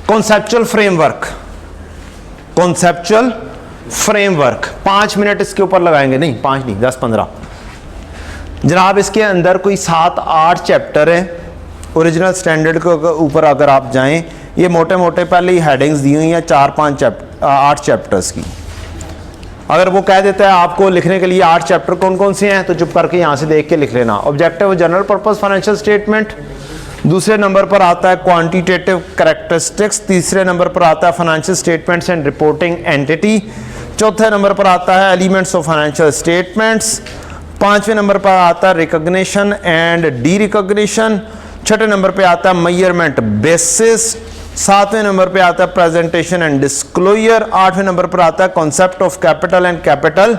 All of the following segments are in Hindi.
Conceptual framework, conceptual framework 5 minute इसके ऊपर लगाएंगे, नहीं 5 नहीं 10-15। जनाब इसके अंदर कोई 7-8 चैप्टर है। ओरिजिनल स्टैंडर्ड के ऊपर अगर आप जाएं, ये मोटे मोटे पहले ही हेडिंग्स दी हुई हैं 4-5-8 चैप्टर्स की। अगर वो कह देता है आपको लिखने के लिए 8 चैप्टर कौन कौन से हैं, तो चुप करके यहाँ से देख के लिख लेना। Objective general purpose financial statement, दूसरे नंबर पर आता है क्वांटिटेटिव कैरेक्टरिस्टिक्स, तीसरे नंबर पर आता है financial statements and reporting entity, चौथे नंबर पर आता है एलिमेंट्स ऑफ फाइनेंशियल स्टेटमेंट्स, 5वें नंबर पर आता है रिकॉग्निशन एंड डी रिकॉग्निशन, 6ठे नंबर पे आता है मेजरमेंट बेसिस, 7वें नंबर पे आता है प्रेजेंटेशन एंड डिस्क्लोजर, 8वें नंबर पर आता है concept of capital and capital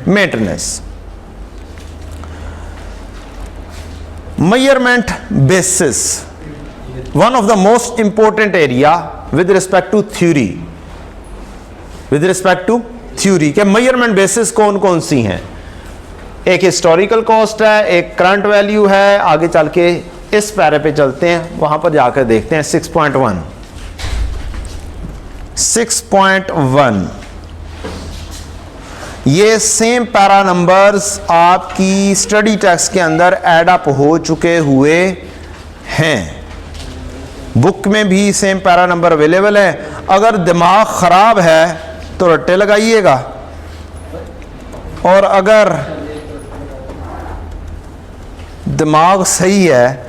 maintenance. Measurement basis, one of the most important area with respect to theory, with respect to theory के मेजरमेंट बेसिस कौन कौन सी हैं। एक हिस्टोरिकल कॉस्ट है, एक करंट वैल्यू है। आगे चल के इस पैरे पे चलते हैं, वहां पर जाकर देखते हैं 6.1। ये सेम पैरा नंबर्स आपकी स्टडी टेक्स्ट के अंदर ऐड अप हो चुके हुए हैं। बुक में भी सेम पैरा नंबर अवेलेबल है। अगर दिमाग खराब है तो रट्टे लगाइएगा, और अगर दिमाग सही है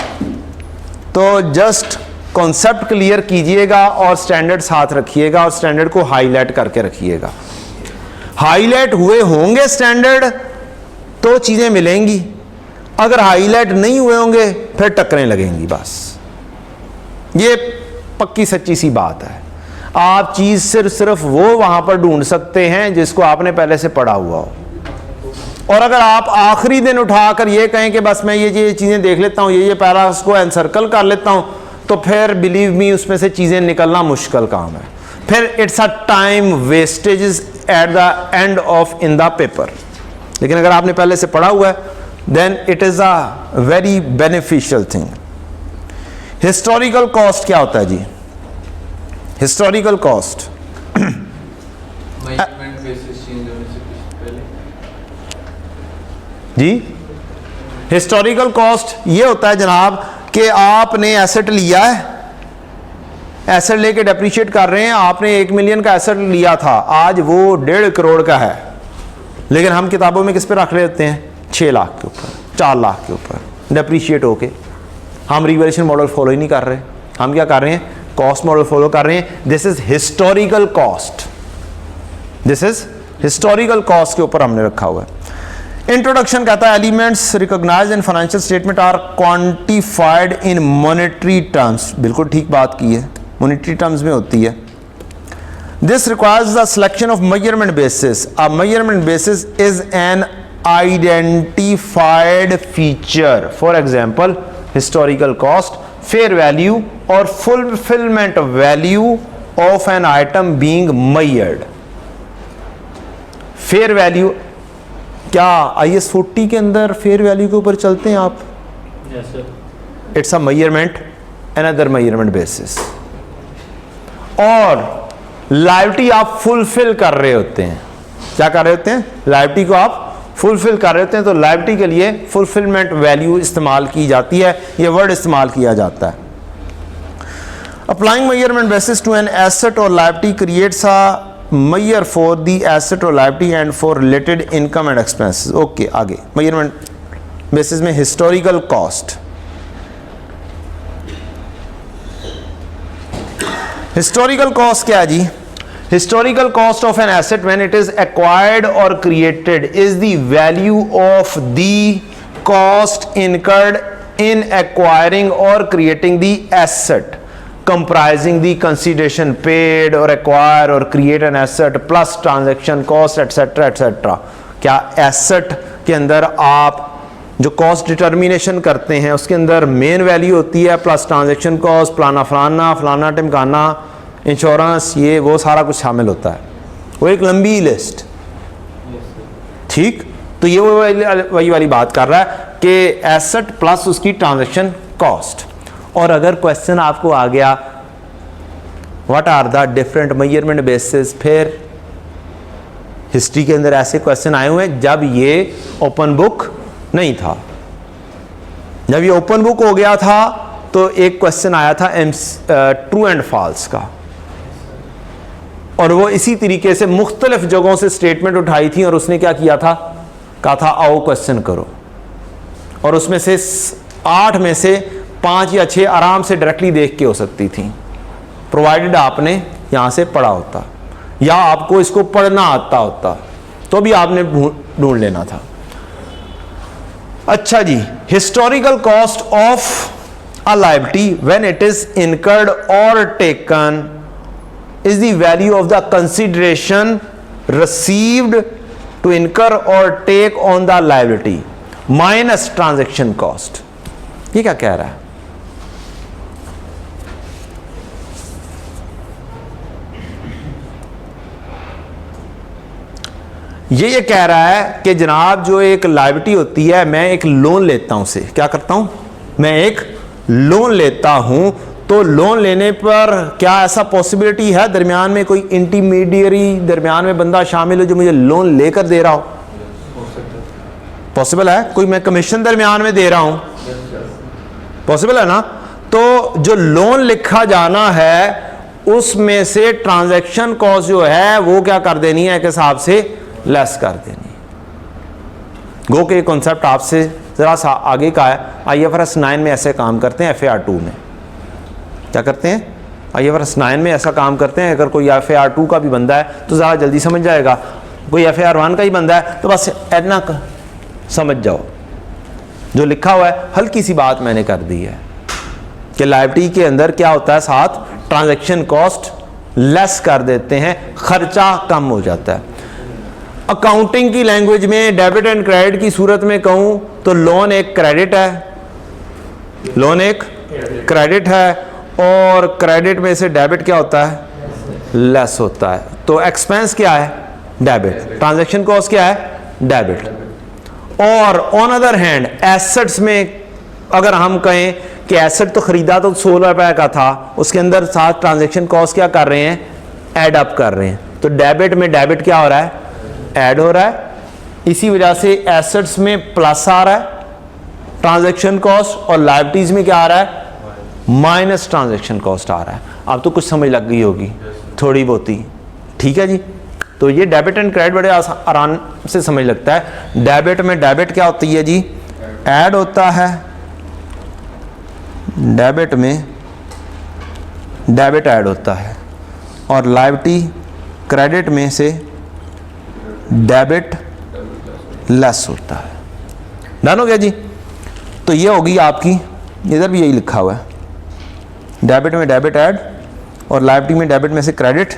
तो जस्ट कॉन्सेप्ट क्लियर कीजिएगा और स्टैंडर्ड साथ रखिएगा, और स्टैंडर्ड को हाईलाइट करके रखिएगा। हाईलाइट हुए होंगे स्टैंडर्ड तो चीजें मिलेंगी, अगर हाईलाइट नहीं हुए होंगे फिर टक्करें लगेंगी। बस ये पक्की सच्ची सी बात है। आप चीज सिर्फ वो वहां पर ढूंढ सकते हैं जिसको आपने पहले से पढ़ा हुआ हो। और अगर आप आखिरी दिन उठाकर ये कहें कि बस मैं ये चीजें देख लेता हूं, ये पैरास को एनसर्कल कर लेता हूं, तो फिर बिलीव मी उसमें से चीजें निकलना मुश्किल काम है। फिर it's a time wastage at the end of in the paper. लेकिन अगर आपने पहले से पढ़ा हुआ है then it is a very beneficial thing. Historical cost क्या होता है जी? हिस्टोरिकल कॉस्ट जी, हिस्टोरिकल कॉस्ट ये होता है जनाब कि आपने एसेट लिया है, एसेट लेके डेप्रिशिएट कर रहे हैं। आपने 1 मिलियन का एसेट लिया था, आज वो 1.5 करोड़ का है, लेकिन हम किताबों में किस पे रख रहे होते हैं? 6 लाख के ऊपर, 4 लाख के ऊपर डेप्रिशिएट होके। हम रिवैल्यूएशन मॉडल फॉलो ही नहीं कर रहे, हम क्या कर रहे हैं? कॉस्ट मॉडल फॉलो कर रहे हैं। This is historical cost, this is historical cost के ऊपर हमने रखा हुआ है। इंट्रोडक्शन कहता है elements recognised in financial statement are quantified in monetary terms. बिल्कुल ठीक बात की है, मॉनेटरी टर्म्स में होती है। This requires the selection of measurement basis. A measurement basis is an identified feature. For example historical cost, fair value और fulfilment value of an item being measured. Fair value, क्या IS 40 के अंदर फेयर वैल्यू के ऊपर चलते हैं आप? Yes sir. It's a measurement, another measurement basis. और लायबिलिटी आप फुलफिल कर रहे होते हैं। क्या कर रहे होते हैं? लायबिलिटी को आप फुलफिल कर रहे होते हैं, तो लायबिलिटी के लिए फुलफिलमेंट वैल्यू इस्तेमाल की जाती है, ये वर्ड इस्तेमाल किया जाता है। Applying measurement basis to an asset और liability creates a measure for the asset or liability and for related income and expenses. ओके, आगे मेजरमेंट बेसिस में हिस्टोरिकल कॉस्ट। हिस्टोरिकल कॉस्ट क्या है जी? Historical cost of an asset when it is acquired और created is the value of the cost incurred in acquiring और creating the asset comprising the consideration paid or acquire or create an asset plus transaction cost etc etc। क्या एसेट के अंदर आप जो कॉस्ट डिटर्मिनेशन करते हैं उसके अंदर मेन वैल्यू होती है प्लस ट्रांजैक्शन कॉस्ट, फलाना फलाना फलाना टिमकाना, इंश्योरेंस, ये वो सारा कुछ शामिल होता है। वो एक लंबी लिस्ट, ठीक। तो ये वही वाली बात कर रहा है कि एसेट प्लस उसकी ट्रांजैक्शन कॉस्ट। और अगर क्वेश्चन आपको आ गया what are the different measurement basis. फिर हिस्ट्री के अंदर ऐसे क्वेश्चन आए हुए हैं जब ये ओपन बुक नहीं था। जब ये ओपन बुक हो गया था तो एक क्वेश्चन आया था ट्रू एंड फॉल्स का, और वो इसी तरीके से मुख्तलिफ जगहों से स्टेटमेंट उठाई थी और उसने क्या किया था, कहा था आओ क्वेश्चन करो, और उसमें से 8 में से 5 या 6 आराम से डायरेक्टली देख के हो सकती थी, प्रोवाइडेड आपने यहां से पढ़ा होता या आपको इसको पढ़ना आता होता तो भी आपने ढूंढ लेना था। अच्छा जी, historical cost of a liability when it is incurred और taken is the value of the consideration received to incur or take on the liability minus transaction cost। ये क्या कह रहा है? ये कह रहा है कि जनाब जो एक लायबिलिटी होती है, मैं एक लोन लेता हूं, से क्या करता हूं, मैं एक लोन लेता हूं, तो लोन लेने पर क्या ऐसा पॉसिबिलिटी है दरमियान में कोई इंटरमीडियरी, दरमियान में बंदा शामिल हो जो मुझे लोन लेकर दे रहा हो? पॉसिबल है? कोई मैं कमीशन दरमियान में दे रहा हूं, पॉसिबल है ना? तो जो लोन लिखा जाना है उसमें से ट्रांजैक्शन कॉस्ट जो है वो क्या कर देनी है, एक हिसाब से लेस कर देनी। गो के कॉन्सेप्ट आपसे जरा सा आगे का है। IFRS 9 में ऐसे काम करते हैं, FAR 2 में क्या करते हैं, IFRS 9 में ऐसा काम करते हैं। अगर कोई FAR 2 का भी बंदा है तो ज़्यादा जल्दी समझ जाएगा, कोई FAR 1 का ही बंदा है तो बस इतना समझ जाओ। जो लिखा हुआ है हल्की सी बात मैंने कर दी है कि लायबिलिटी के अंदर क्या होता है, साथ ट्रांजैक्शन कॉस्ट लेस कर देते हैं, खर्चा कम हो जाता है। अकाउंटिंग की लैंग्वेज में डेबिट एंड क्रेडिट की सूरत में कहूं तो लोन एक क्रेडिट है, लोन एक क्रेडिट है, और क्रेडिट में से डेबिट क्या होता है, लेस होता है। तो एक्सपेंस क्या है, डेबिट, ट्रांजैक्शन कॉस्ट क्या है, डेबिट। और ऑन अदर हैंड एसेट्स में अगर हम कहें कि एसेट तो खरीदा तो 16 रुपए का था, उसके अंदर साथ ट्रांजैक्शन कॉस्ट क्या कर रहे हैं, ऐड अप कर रहे हैं, तो डेबिट में डेबिट क्या हो रहा है, ऐड हो रहा है। इसी वजह से एसेट्स में प्लस आ रहा है ट्रांजैक्शन कॉस्ट, और लायबिलिटीज में क्या आ रहा है, माइनस ट्रांजैक्शन कॉस्ट आ रहा है। आप तो कुछ समझ लग गई होगी थोड़ी बहुत ही, ठीक है जी। तो ये डेबिट एंड क्रेडिट बड़े आराम से समझ लगता है। डेबिट में डेबिट क्या होती है जी, ऐड होता है, डेबिट में डेबिट ऐड होता है, और लायबिलिटी क्रेडिट में से डेबिट लेस होता है। डन हो गया जी। तो ये होगी आपकी, इधर भी यही लिखा हुआ है, डेबिट में डेबिट ऐड और लायबिलिटी में डेबिट में से क्रेडिट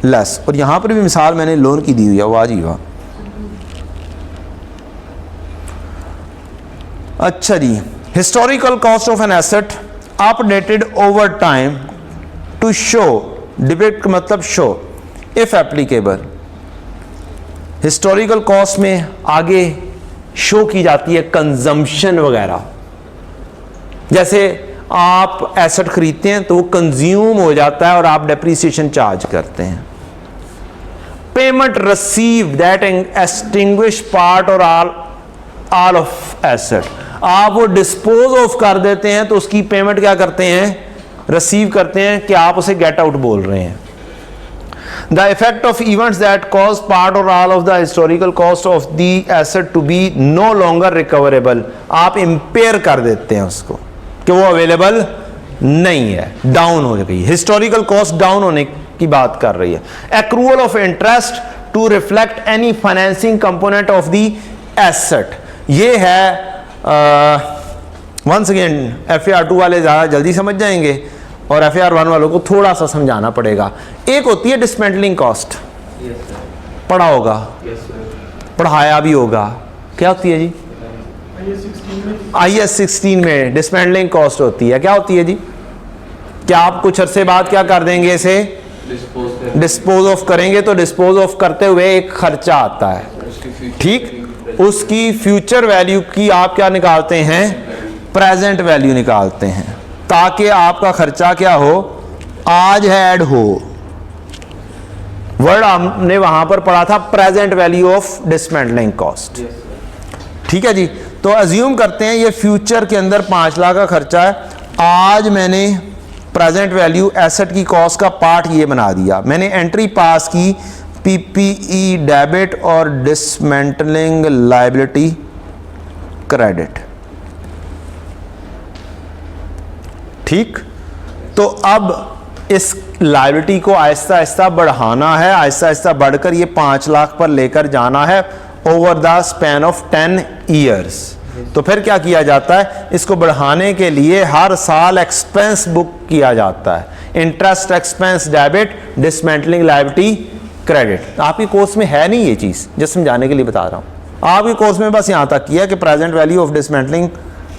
लेस। और यहां पर भी मिसाल मैंने लोन की दी हुई है, वाह जी वाह। अच्छा जी, historical cost of an asset updated over time to show, depict मतलब show, if applicable. Historical cost में आगे शो की जाती है कंजम्पशन वगैरह, जैसे आप एसेट खरीदते हैं तो वो कंज्यूम हो जाता है और आप डेप्रिसिएशन चार्ज करते हैं। Payment receive that extinguish part और ऑल ऑफ एसेट, आप वो डिस्पोज ऑफ कर देते हैं तो उसकी पेमेंट क्या करते हैं, रिसीव करते हैं, कि आप उसे गेट आउट बोल रहे हैं। The effect of events that cause part or all of the historical cost of the asset to be no longer recoverable, आप इम्पेयर कर देते हैं उसको कि वो अवेलेबल नहीं है, डाउन हो गई। हिस्टोरिकल कॉस्ट डाउन होने की बात कर रही है। Accrual of interest to reflect any financing component of the asset, ये है वंस अगेन FAR 2 वाले ज़्यादा जल्दी समझ जाएंगे और FAR 1 वालों को थोड़ा सा समझाना पड़ेगा। एक होती है डिसमेंटलिंग कॉस्ट, पढ़ा होगा, पढ़ाया भी होगा, क्या होती है जी, IAS 16 में डिसमेंटलिंग कॉस्ट होती है। क्या होती है जी, क्या आप कुछ अरसे बाद क्या कर देंगे, इसे डिस्पोज ऑफ करेंगे, तो डिस्पोज ऑफ करते हुए एक खर्चा आता है, ठीक, उसकी फ्यूचर वैल्यू की आप क्या निकालते हैं, प्रेजेंट वैल्यू निकालते हैं, ताकि आपका खर्चा क्या हो, आज है ऐड हो, वर्ड हमने वहां पर पढ़ा था present value of dismantling cost. ठीक है जी, तो अज्यूम करते हैं ये फ्यूचर के अंदर 5 लाख का खर्चा है, आज मैंने प्रेजेंट वैल्यू एसेट की कॉस्ट का पार्ट ये बना दिया, मैंने एंट्री पास की पीपीई डेबिट और डिसमेंटलिंग लायबिलिटी क्रेडिट। ठीक, तो अब इस लायबिलिटी को आहिस्ता आहिस्ता बढ़ाना है, आहिस्ता आहिस्ता बढ़कर ये 5 लाख पर लेकर जाना है over the span of 10 years. तो फिर क्या किया जाता है, इसको बढ़ाने के लिए हर साल एक्सपेंस बुक किया जाता है, interest expense debit dismantling liability credit. आपकी कोर्स में है नहीं ये चीज़, जस्ट समझाने के लिए बता रहा हूँ। आपके कोर्स में बस यहाँ तक किया कि प्रेजेंट वैल्यू ऑफ डिसमेंटलिंग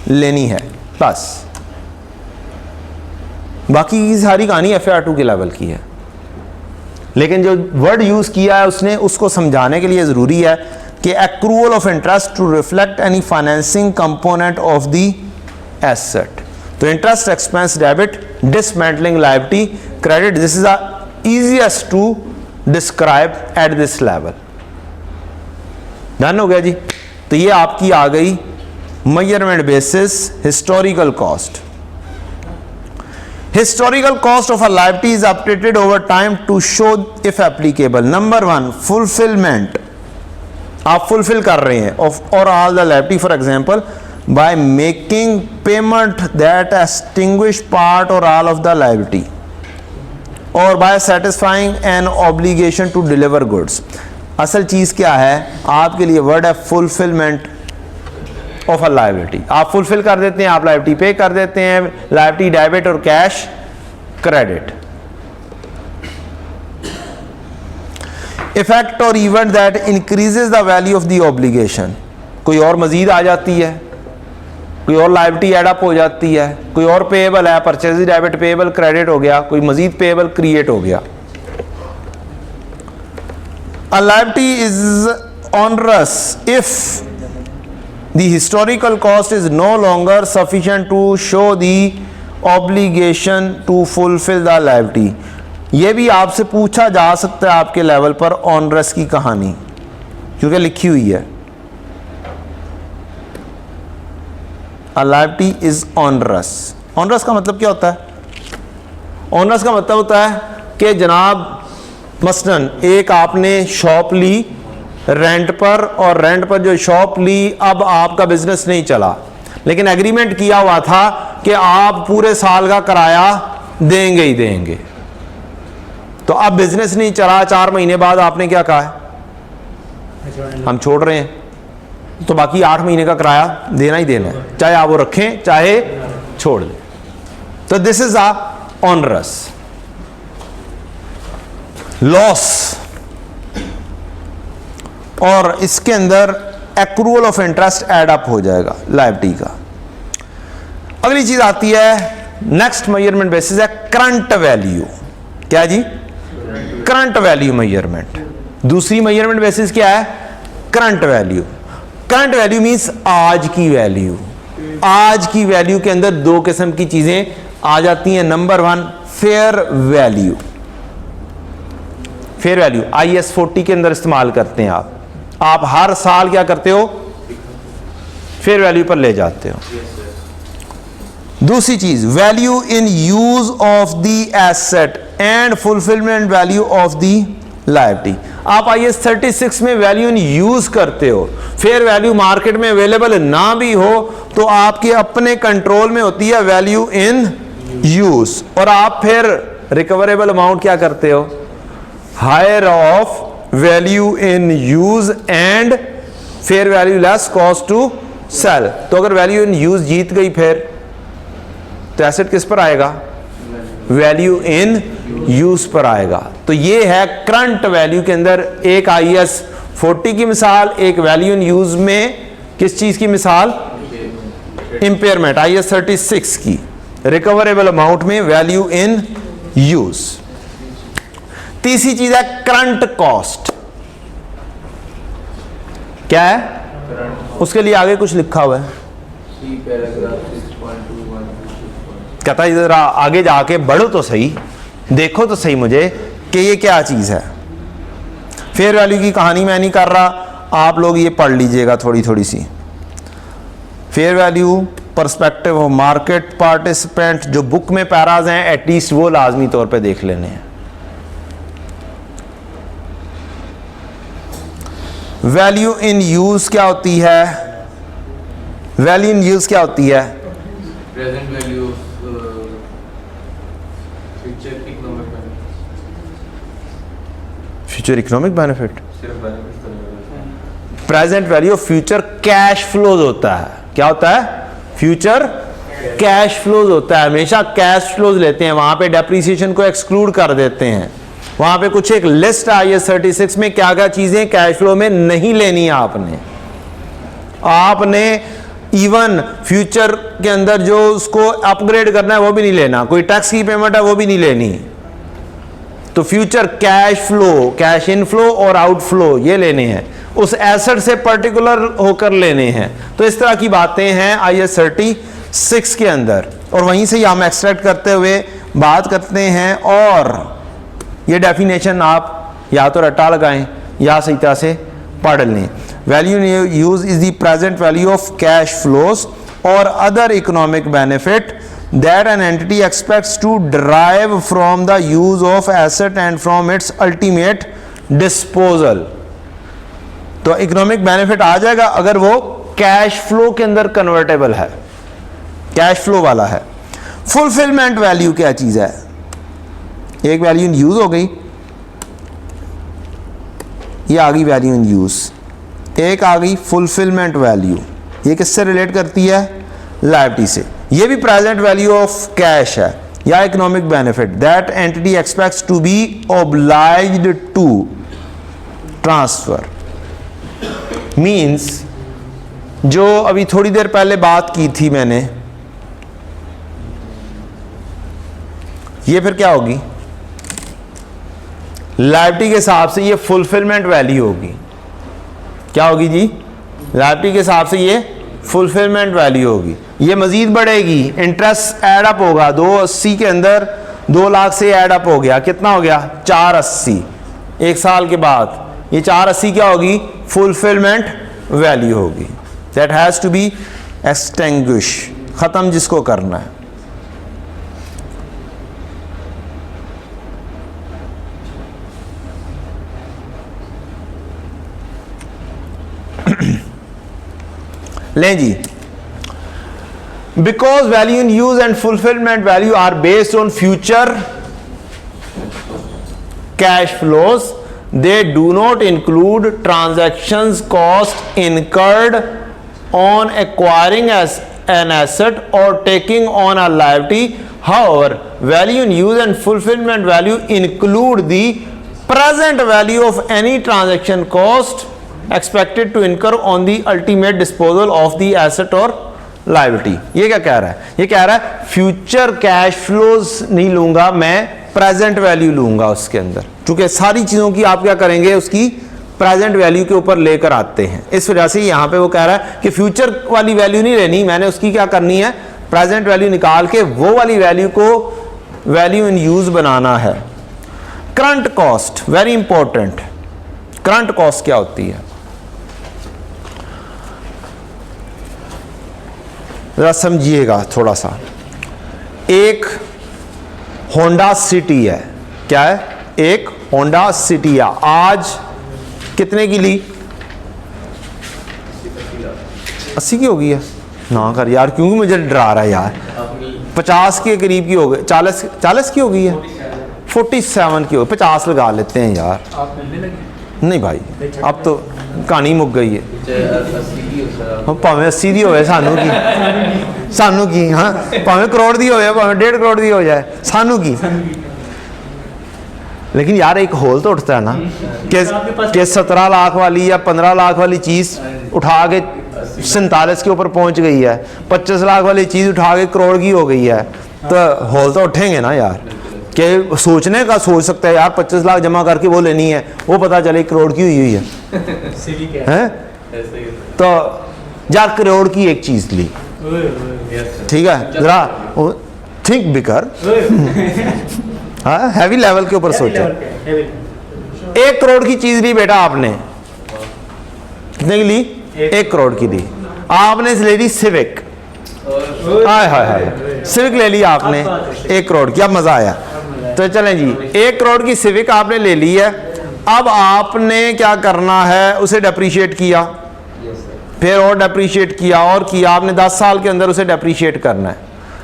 लेनी है बस, बाकी की सारी कहानी FAR2 के लेवल की है। लेकिन जो वर्ड यूज़ किया है उसने, उसको समझाने के लिए ज़रूरी है कि accrual of interest to reflect any financing component of the asset. तो interest expense debit dismantling liability credit, this is the easiest to describe at this level. Done हो गया जी। तो ये आपकी आ गई measurement basis historical cost. Historical cost of a liability is updated over time to show if applicable. Number 1, fulfillment. आप fulfill कर रहे हैं of or all the liability, for example, by making payment that extinguish part or all of the liability, or by satisfying an obligation to deliver goods. असल चीज़ क्या है, आपके लिए वर्ड है fulfillment ऑफ अ लायबिलिटी। आप फुलफिल कर देते हैं, आप लायबिलिटी पे कर देते हैं, लायबिलिटी डेबिट और कैश क्रेडिट। इफेक्ट और event that increases the value of the obligation, कोई और मजीद आ जाती है, कोई और लायबिलिटी एडअप हो जाती है, कोई और पेएबल है, परचेज डेबिट पेएबल क्रेडिट हो गया, कोई मजीद पेएबल क्रिएट हो गया। अ liability is onerous if the historical cost is no longer sufficient to show the obligation to fulfill the liability। ये भी आपसे पूछा जा सकता है आपके लेवल पर ऑनरस की कहानी, क्योंकि लिखी हुई है a liability is onerous। Onerous का मतलब क्या होता है? ऑनरस का मतलब होता है कि जनाब मसलन एक आपने शॉप ली रेंट पर, और रेंट पर जो शॉप ली, अब आपका बिजनेस नहीं चला, लेकिन एग्रीमेंट किया हुआ था कि आप पूरे साल का किराया देंगे ही देंगे। तो अब बिजनेस नहीं चला, 4 महीने बाद आपने क्या कहा है, हम छोड़ रहे हैं, तो बाकी 8 महीने का किराया देना ही देना है, चाहे आप वो रखें चाहे छोड़ दें। तो this is a onerous loss, और इसके अंदर accrual of interest add up हो जाएगा लायबिलिटी का। अगली चीज आती है, नेक्स्ट मेजरमेंट बेसिस है करंट वैल्यू। क्या जी? Current value measurement. दूसरी मेजरमेंट बेसिस क्या है? Current value. Current value means आज की वैल्यू। आज की वैल्यू के अंदर 2 किस्म की चीजें आ जाती हैं। Number 1, fair value. Fair value IAS 40 के अंदर इस्तेमाल करते हैं आप हर साल क्या करते हो, फेयर वैल्यू पर ले जाते हो। दूसरी चीज, value in use of the asset and fulfilment value of the liability. आप IAS 36 में वैल्यू इन यूज करते हो। फेयर वैल्यू मार्केट में अवेलेबल ना भी हो तो आपके अपने कंट्रोल में होती है वैल्यू इन यूज, और आप फिर रिकवरेबल अमाउंट क्या करते हो, higher of value in use and fair value less cost to sell. तो अगर वैल्यू इन यूज जीत गई फिर तो एसेट किस पर आएगा, वैल्यू इन यूज पर आएगा। तो ये है करंट वैल्यू के अंदर एक IAS 40 की मिसाल, एक वैल्यू इन यूज में किस चीज की मिसाल, इंपेयरमेंट IAS 36 की, रिकवरेबल अमाउंट में वैल्यू इन यूज। तीसरी चीज है करंट कॉस्ट। क्या है? उसके लिए आगे कुछ लिखा हुआ है, कहता है जरा आगे जाके बढ़ो तो सही, देखो तो सही मुझे कि ये क्या चीज़ है। फेयर वैल्यू की कहानी मैं नहीं कर रहा, आप लोग ये पढ़ लीजिएगा थोड़ी थोड़ी सी। Fair value, perspective of market participant, जो बुक में पैराज हैं एटलीस्ट वो लाजमी तौर पे देख लेने हैं। वैल्यू इन यूज क्या होती है? वैल्यू इन यूज क्या होती है? Present value future economic benefit. Future economic benefit, सिर्फ बेनिफिट तो नहीं। Present value of future cash flows होता है। क्या होता है? फ्यूचर कैश फ्लोज होता है। हमेशा कैश फ्लोज लेते हैं, वहां पे डेप्रिसिएशन को एक्सक्लूड कर देते हैं। वहां पे कुछ एक लिस्ट आई है 36 में, क्या क्या चीजें कैश फ्लो में नहीं लेनी है आपने इवन फ्यूचर के अंदर जो उसको अपग्रेड करना है वो भी नहीं लेना, कोई टैक्स की पेमेंट है वो भी नहीं लेनी। तो future cash flow, cash inflow और आउटफ्लो ये लेने हैं, उस एसेट से पर्टिकुलर होकर लेने हैं। तो इस तरह की बातें हैं IAS 36 के अंदर, और वहीं से हम एक्सट्रैक्ट करते हुए बात करते हैं। और ये डेफिनेशन आप या तो रट्टा लगाएं या सही तरह से पढ़ लें। Value use is the present value of cash flows और other economic benefit that an entity expects to derive from the use of asset and from its ultimate disposal। तो इकोनॉमिक बेनिफिट आ जाएगा अगर वो कैश फ्लो के अंदर कन्वर्टेबल है, कैश फ्लो वाला है। फुलफिलमेंट वैल्यू क्या चीज है? एक वैल्यू इन यूज हो गई, ये आ गई वैल्यू इन यूज। एक आ गई फुलफिलमेंट वैल्यू, ये किससे रिलेट करती है? लायबिलिटी से। ये भी प्रेजेंट वैल्यू ऑफ कैश है या economic benefit that entity expects to be obliged to transfer. Means जो अभी थोड़ी देर पहले बात की थी मैंने, ये फिर क्या होगी? लायबिलिटी के हिसाब से ये फुलफिलमेंट वैल्यू होगी। क्या होगी जी? लायबिलिटी के हिसाब से ये फुलफिलमेंट वैल्यू होगी। ये मजीद बढ़ेगी, इंटरेस्ट ऐड अप होगा। 280 के अंदर 2 लाख से ऐड अप हो गया, कितना हो गया? 480। एक साल के बाद ये 480 क्या होगी? फुलफिलमेंट वैल्यू होगी। That has to be extinguish, खत्म जिसको करना है। लें जी, because value in use and fulfillment value are based on future cash flows, they do not include transactions cost incurred on acquiring as an asset or taking on a liability. However, value in use and fulfillment value include the present value of any transaction cost expected to incur on the ultimate disposal of the asset or liability। ये क्या कह रहा है? ये कह रहा है फ्यूचर कैश फ्लोज नहीं लूंगा मैं, प्रेजेंट वैल्यू लूंगा उसके अंदर, क्योंकि सारी चीजों की आप क्या करेंगे? उसकी प्रेजेंट वैल्यू के ऊपर लेकर आते हैं। इस वजह से यहां पे वो कह रहा है कि फ्यूचर वाली वैल्यू नहीं लेनी, मैंने उसकी क्या करनी है? प्रेजेंट वैल्यू निकाल के वो वाली वैल्यू को वैल्यू इन यूज बनाना है। Current cost, very important. Current cost क्या होती है? जरा समझिएगा थोड़ा सा। एक होंडा सिटी है, क्या है? एक होंडा सिटी है। आज कितने की ली? 80 की हो गई है ना कर यार, क्योंकि मुझे डरा रहा है यार। 50 के करीब की हो गई, 40 की हो गई है, 47 की हो, 50 लगा लेते हैं यार। नहीं भाई, अब तो कहानी मुक गई है। भावें 80 दी होवे सानू की, हाँ भावें करोड़ दी होवे, भावें 1.5 करोड़ दी हो जाए, सानू की। लेकिन यार एक होल तो उठता है ना कि 17 लाख वाली या 15 लाख वाली चीज उठा के 47 के ऊपर पहुंच गई है, 25 लाख वाली चीज उठा के करोड़ की हो गई है, तो होल तो उठेंगे ना यार। कि सोचने का सोच सकता है यार 25 लाख जमा करके वो लेनी है, वो पता चले करोड़ की हुई है। तो यार करोड़ की एक चीज ली, ठीक है, जरा थिंक बिकर हाँ, हैवी लेवल के ऊपर सोचा। 1 करोड़ की चीज ली बेटा आपने, कितने की ली? 1 करोड़ की ली आपने, ले ली सिविक। हाय हाय हाय, सिविक ले ली आपने 1 करोड़ की। अब मजा आया। तो चलें जी, 1 करोड़ की सिविक आपने ले ली है। अब आपने क्या करना है, उसे डेप्रीशिएट किया, फिर और डेप्रीशिएट किया और किया। आपने 10 साल के अंदर उसे डेप्रीशिएट करना है।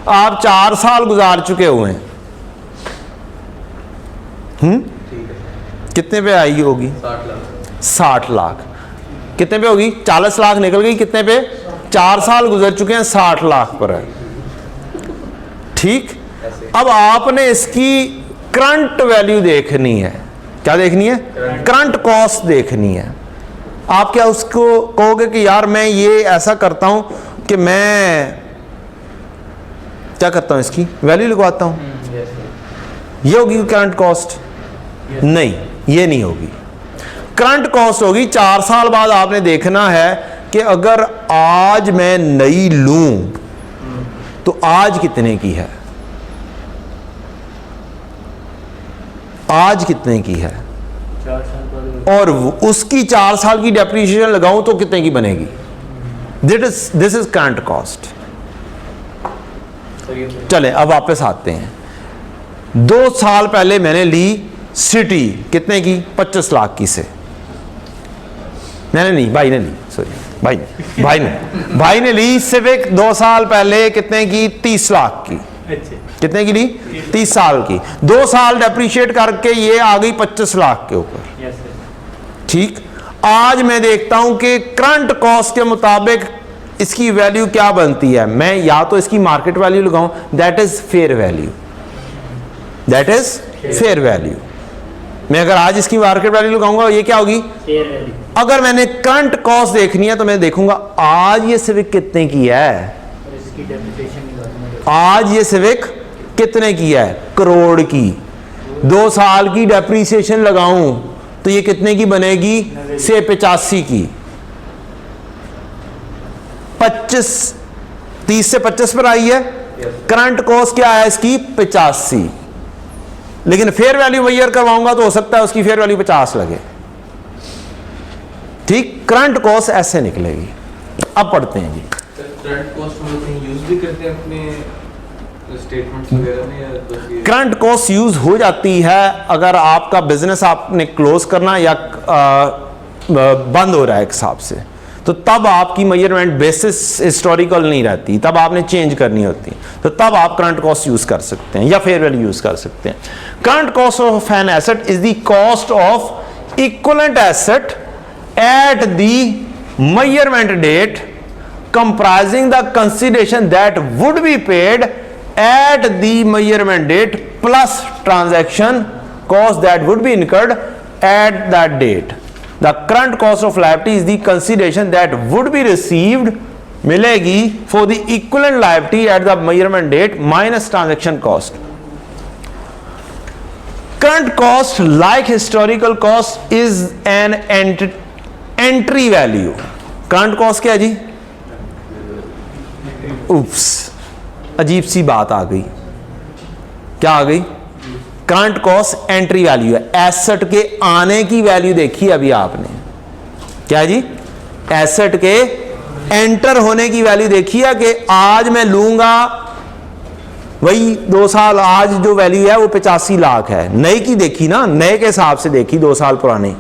आप 4 साल गुजार चुके हुए हैं। कितने पे आई होगी? 60 लाख। 60 लाख। कितने पे होगी? 40 लाख निकल गई। कितने पे? 4 साल गुजर चुके हैं, 60 लाख पर है। ठीक। अब आपने इसकी करंट वैल्यू देखनी है। क्या देखनी है? करंट कॉस्ट देखनी है। आप क्या उसको कहोगे कि यार मैं ये ऐसा करता हूं कि मैं क्या करता हूं, इसकी वैल्यू लगवाता हूं, ये होगी करंट कॉस्ट? नहीं, ये नहीं होगी। करंट कॉस्ट होगी 4 साल बाद आपने देखना है कि अगर आज मैं नई लूं तो आज कितने की है, आज कितने की है, और उसकी 4 साल की डेप्रिसिएशन लगाऊं तो कितने की बनेगी। This is current cost. चले अब वापस आते हैं। 2 साल पहले मैंने ली सिटी, कितने की? 25 लाख की से। मैंने नहीं, भाई ने ली, सॉरी भाई ने ली सिविक 2 साल पहले, कितने की? 30 लाख की। कितने की ली? 30 साल की। 2 साल डेप्रीशिएट करके ये आ गई 25 लाख के ऊपर। ठीक। आज मैं देखता हूं कि करंट कॉस्ट के मुताबिक इसकी वैल्यू क्या बनती है। मैं या तो इसकी मार्केट वैल्यू लगाऊं, that is fair value, that is fair value. मैं अगर आज इसकी मार्केट वैल्यू लगाऊंगा, ये क्या होगी? Fair value. अगर मैंने करंट कॉस्ट देखनी है तो मैं देखूंगा आज ये सिविक कितने की है, आज ये सिविक कितने की है? करोड़ की। 2 साल की डेप्रीसिएशन लगाऊं तो ये कितने की बनेगी? से 85 की। 30 से 25 पर आई है। करंट कॉस्ट क्या है इसकी? 85। लेकिन फेयर वैल्यू मेजर करवाऊंगा तो हो सकता है उसकी फेयर वैल्यू 50 लगे। ठीक। करंट कॉस्ट ऐसे निकलेगी। अब पढ़ते हैं जी। करंट कॉस्ट हम लोग यूज भी करते हैं अपने स्टेटमेंट्स वगैरह में, या तो करंट कॉस्ट यूज हो जाती है अगर आपका बिजनेस आपने क्लोज करना या बंद हो रहा है एक हिसाब से, तो तब आपकी मेजरमेंट बेसिस हिस्टोरिकल नहीं रहती, तब आपने चेंज करनी होती, तो तब आप करंट कॉस्ट यूज कर सकते हैं या फेयर वैल्यू यूज कर सकते हैं। Current cost of an asset is the cost of equivalent asset at the measurement date comprising the consideration that would be paid at the measurement date plus transaction cost that would be incurred at that date. The current cost of liability is the consideration that would be received, मिलेगी, for the equivalent liability at the measurement date minus transaction cost. Current cost, like historical cost, is an entry value. Current cost क्या है जी? उप्स, अजीब सी बात आ गई। क्या आ गई? करंट कॉस्ट एंट्री वैल्यू है। एसेट के आने की वैल्यू देखी अभी आपने, क्या जी? एसेट के एंटर होने की वैल्यू देखी है कि आज मैं लूंगा, वही 2 साल, आज जो वैल्यू है वो 85 लाख है। नए की देखी ना, नए के हिसाब से देखी 2 साल पुराने,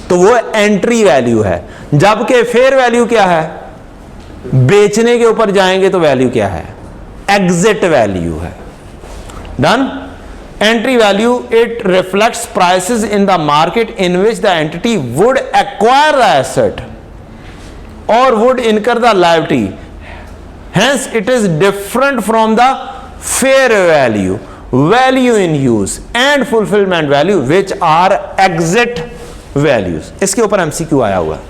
तो वो एंट्री वैल्यू है। जबकि फेयर वैल्यू क्या है? बेचने के ऊपर जाएंगे तो वैल्यू क्या है? एग्जिट वैल्यू है। Done. Entry value, it reflects prices in the market in which the entity would acquire the asset or would incur the liability, hence it is different from the fair value, value in use and fulfilment value which are exit values. इसके ऊपर एमसीक्यू आया हुआ है,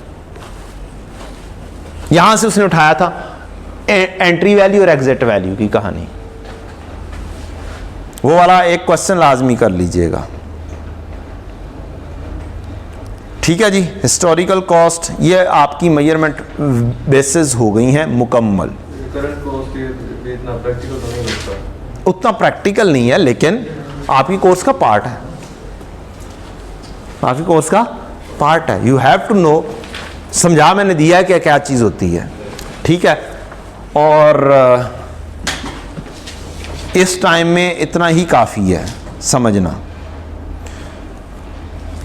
यहां से उसने उठाया था एंट्री वैल्यू और एग्जिट वैल्यू की कहानी। वो वाला एक क्वेश्चन लाजमी कर लीजिएगा। ठीक है जी। हिस्टोरिकल कॉस्ट, ये आपकी मेजरमेंट बेसिस हो गई हैं मुकम्मल। करंट कॉस्ट इतना प्रैक्टिकल तो नहीं लगता, उतना प्रैक्टिकल नहीं है, लेकिन आपकी कोर्स का पार्ट है, आपकी कोर्स का पार्ट है। यू हैव टू नो, समझा मैंने दिया है कि क्या चीज़ होती है, ठीक है। और इस टाइम में इतना ही काफ़ी है समझना।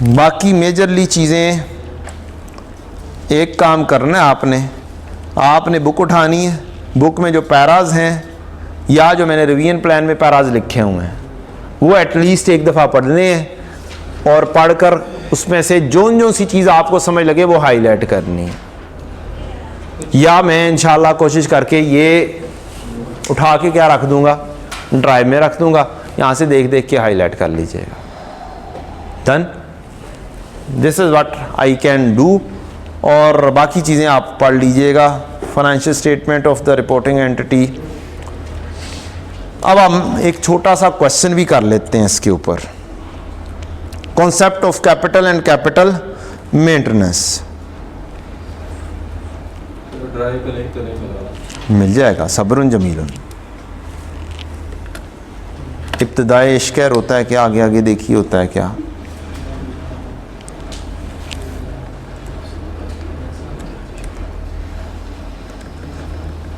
बाकी मेजरली चीज़ें, एक काम करना है आपने बुक उठानी है, बुक में जो पैराज हैं या जो मैंने रिवीजन प्लान में पैराज लिखे हुए हैं वो एटलीस्ट एक दफ़ा पढ़ने हैं और पढ़कर उसमें से जो सी चीज़ आपको समझ लगे वो हाईलाइट करनी है। या मैं इंशाल्लाह कोशिश करके ये उठा के क्या रख दूंगा, ड्राइव में रख दूंगा, यहाँ से देख देख के हाईलाइट कर लीजिएगा। Done, this is what I can do. और बाकी चीज़ें आप पढ़ लीजिएगा, financial statement of the reporting entity. अब हम एक छोटा सा क्वेश्चन भी कर लेते हैं इसके ऊपर, concept of capital and capital maintenance. Drive पे लिंक तो नहीं मिला, मिल जाएगा, सब्रुन जमीलन। इब्तिदाई इश्क़ होता है क्या, आगे आगे देखिए होता है क्या।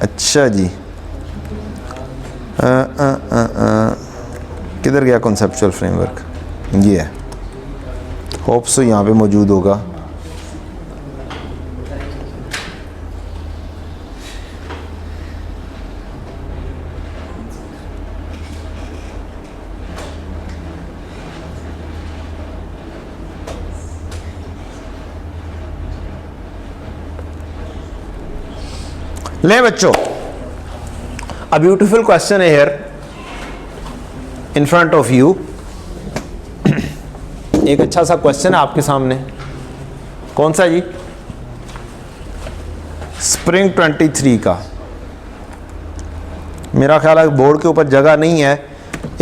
अच्छा जी, किधर गया कॉन्सेप्चुअल फ्रेमवर्क, ये है, होप सो यहाँ पे मौजूद होगा। ले बच्चों, a beautiful question here in front of you। एक अच्छा सा क्वेश्चन है आपके सामने, कौन सा जी, स्प्रिंग 23 का। मेरा ख्याल है बोर्ड के ऊपर जगह नहीं है,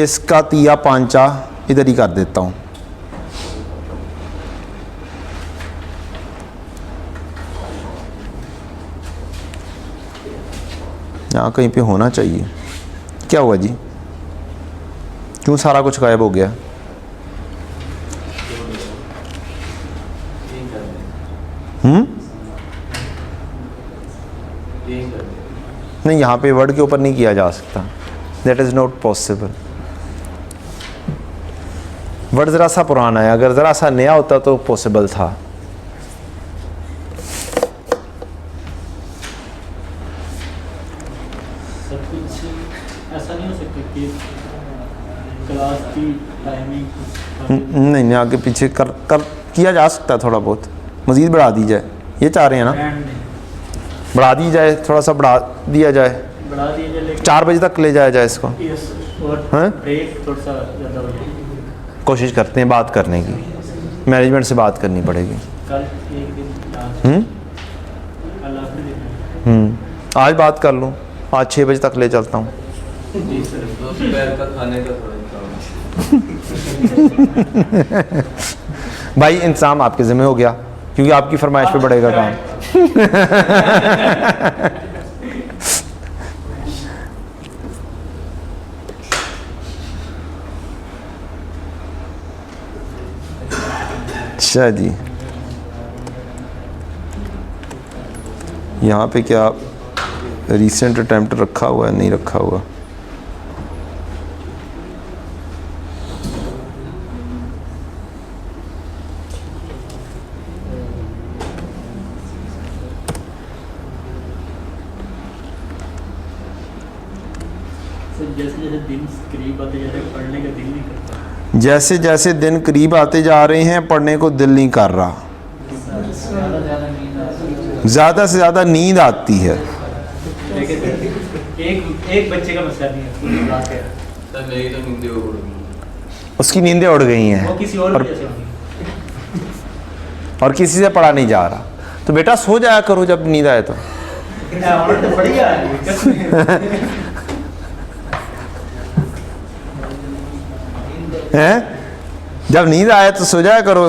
इसका तिया पांचा इधर ही कर देता हूँ। यहाँ कहीं पे होना चाहिए। क्या हुआ जी, क्यों सारा कुछ गायब हो गया? नहीं, यहाँ पे वर्ड के ऊपर नहीं किया जा सकता, that is not possible. Word ज़रा सा पुराना है, अगर ज़रा सा नया होता तो पॉसिबल था। नहीं, आगे पीछे कर किया जा सकता है, थोड़ा बहुत मज़ीद बढ़ा दी जाए, ये चाह रहे हैं ना, बढ़ा दी जाए, थोड़ा सा बढ़ा दिया जाए, 4 बजे तक ले जाया जाए इसको। हाँ, कोशिश करते हैं बात करने की, मैनेजमेंट से बात करनी पड़ेगी। आज बात कर लूँ, आज 6 बजे तक ले चलता हूँ। दोपहर का खाने का थोड़ा भाई इंतजाम आपके ज़िम्मे हो गया, क्योंकि आपकी फरमाइश पे बढ़ेगा काम। अच्छा जी, यहाँ पे क्या रीसेंट अटेम्प्ट रखा हुआ है, नहीं रखा हुआ? जैसे जैसे दिन करीब आते जा रहे हैं पढ़ने को दिल नहीं कर रहा, ज़्यादा से ज़्यादा नींद आती है। एक बच्चे का मसला नहीं है, पूरी बात है। सर मेरी तो नींदें उड़ गई, उसकी नींदें उड़ गई हैं, वो किसी और वजह से होगी, और किसी से पढ़ा नहीं जा रहा। तो बेटा सो जाया करो जब नींद आए तो। हैं, जब नींद आए तो सो जाया करो।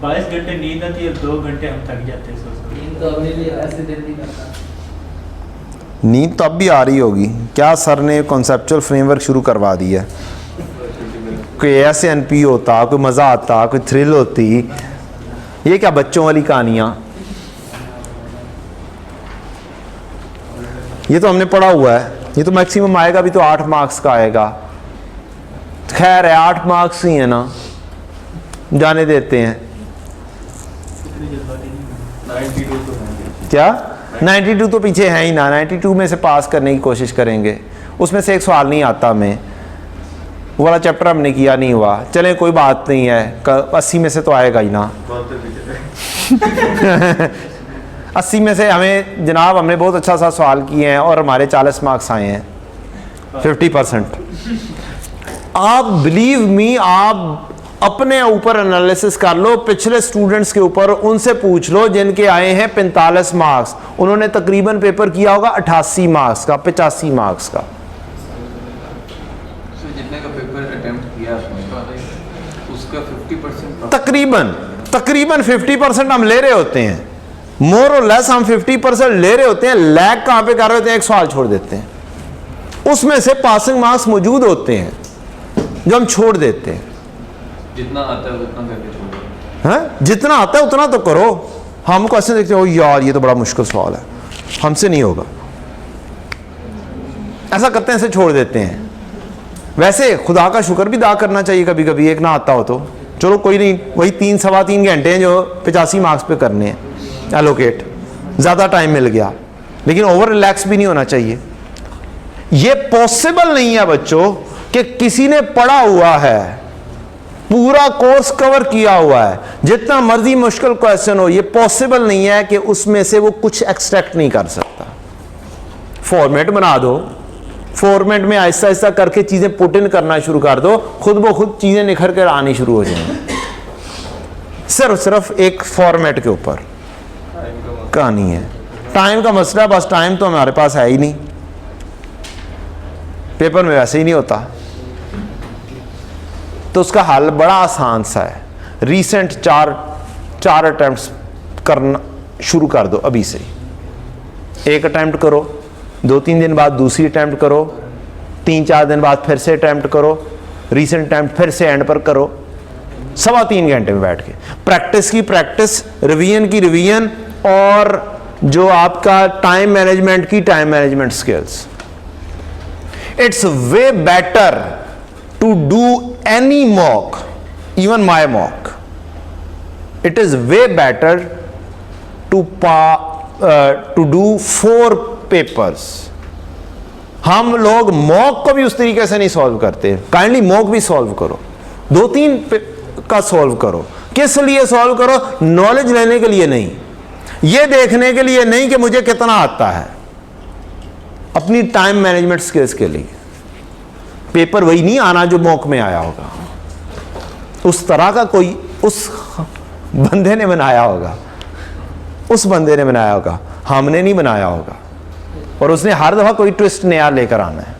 22 घंटे नींद आती है, 2 घंटे हम थक जाते हैं। नींद तो अभी भी ऐसे दिन नहीं करता, नींद तो अब भी आ रही होगी। क्या सर ने कॉन्सेप्चुअल फ्रेमवर्क शुरू करवा दिया है? कोई SNP होता, कोई मज़ा आता, कोई थ्रिल होती। ये क्या बच्चों वाली कहानियाँ, ये तो हमने पढ़ा हुआ है। ये तो मैक्सिमम आएगा भी तो 8 मार्क्स का आएगा। खैर है 8 मार्क्स ही है ना, जाने देते हैं। 92 तो है। क्या 92 तो पीछे है ही ना, 92 में से पास करने की कोशिश करेंगे। उसमें से एक सवाल नहीं आता हमें, वो वाला चैप्टर हमने किया नहीं हुआ। चलें कोई बात नहीं है, 80 में से तो आएगा ही ना। 80 में से हमें जनाब, हमने बहुत अच्छा सा सवाल किए हैं और हमारे 40 मार्क्स आए हैं, 50%। आप बिलीव मी, आप अपने ऊपर एनालिसिस कर लो, पिछले स्टूडेंट्स के ऊपर, उनसे पूछ लो जिनके आए हैं 45 मार्क्स, उन्होंने तकरीबन पेपर किया होगा 88 मार्क्स का, 85 मार्क्स का। जितने का पेपर अटेम्प्ट किया आपने उसका 50% तकरीबन 50% हम ले रहे होते हैं, मोर और लेस हम 50% ले रहे होते हैं। लैग कहां पे कर रहे होते हैं, एक सवाल छोड़ देते हैं, उसमें से पासिंग मार्क्स मौजूद होते हैं जो हम छोड़ देते हैं। जितना आता है उतना करके छोड़ो। हैं, जितना आता है उतना तो करो। हम क्वेश्चन देखते हो यार ये तो बड़ा मुश्किल सवाल है, हमसे नहीं होगा, ऐसा करते हैं, ऐसे छोड़ देते हैं। वैसे खुदा का शुक्र भी अदा करना चाहिए, कभी कभी एक ना आता हो तो चलो कोई नहीं, वही 3-3.25 घंटे हैं जो 85 मार्क्स पे करने हैं एलोकेट, ज़्यादा टाइम मिल गया, लेकिन ओवर रिलैक्स भी नहीं होना चाहिए। ये पॉसिबल नहीं है बच्चों कि किसी ने पढ़ा हुआ है, पूरा कोर्स कवर किया हुआ है, जितना मर्जी मुश्किल क्वेश्चन हो, ये पॉसिबल नहीं है कि उसमें से वो कुछ एक्सट्रैक्ट नहीं कर सकता। फॉर्मेट बना दो, फॉर्मेट में आहिस्ता आहिस्ता करके चीजें पुट इन करना शुरू कर दो, खुद ब खुद चीजें निखर कर आनी शुरू हो जाएंगी। सिर्फ एक फॉर्मेट के ऊपर कहानी है। टाइम का मसला, बस टाइम तो हमारे पास है ही नहीं, पेपर में वैसे ही नहीं होता, तो उसका हल बड़ा आसान सा है। रीसेंट चार अटेम्प्ट्स करना शुरू कर दो अभी से। एक अटेम्प्ट करो, 2-3 दिन बाद दूसरी अटेम्प्ट करो, 3-4 दिन बाद फिर से अटेम्प्ट करो, रीसेंट अटेम्प्ट फिर से एंड पर करो, 3.25 घंटे में बैठ के प्रैक्टिस की प्रैक्टिस, रिवीजन की रिवीजन, और जो आपका टाइम मैनेजमेंट की time management skills. It's way better to do any mock, even my mock, it is way better to do 4 papers। हम लोग मॉक को भी उस तरीके से नहीं सॉल्व करते। काइंडली मॉक भी सॉल्व करो, 2-3 का सॉल्व करो। किस लिए सॉल्व करो? नॉलेज लेने के लिए नहीं, ये देखने के लिए नहीं कि मुझे कितना आता है, अपनी टाइम मैनेजमेंट स्किल्स के लिए। पेपर वही नहीं आना जो मॉक में आया होगा, उस तरह का कोई उस बंदे ने बनाया होगा, उस बंदे ने बनाया होगा, हमने नहीं बनाया होगा। और उसने हर दफा कोई ट्विस्ट नया लेकर आना है,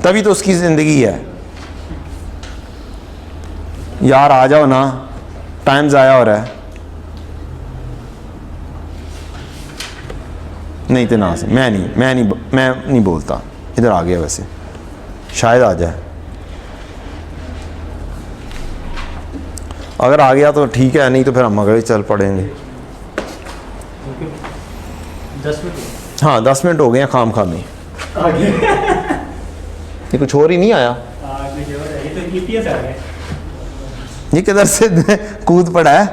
तभी तो उसकी जिंदगी है। यार आ जाओ ना, टाइम ज़ाया हो रहा है। नहीं तो ना, मैं नहीं बोलता। इधर आ गया, वैसे शायद आ जाए, अगर आ गया तो ठीक है, नहीं तो फिर हम अगले चल पड़ेंगे। 10 मिनट हाँ 10 मिनट हो गए हैं खाम खामी। ये कुछ और ही नहीं आया, ये तो EPS आ गया। ये किधर से कूद पड़ा है?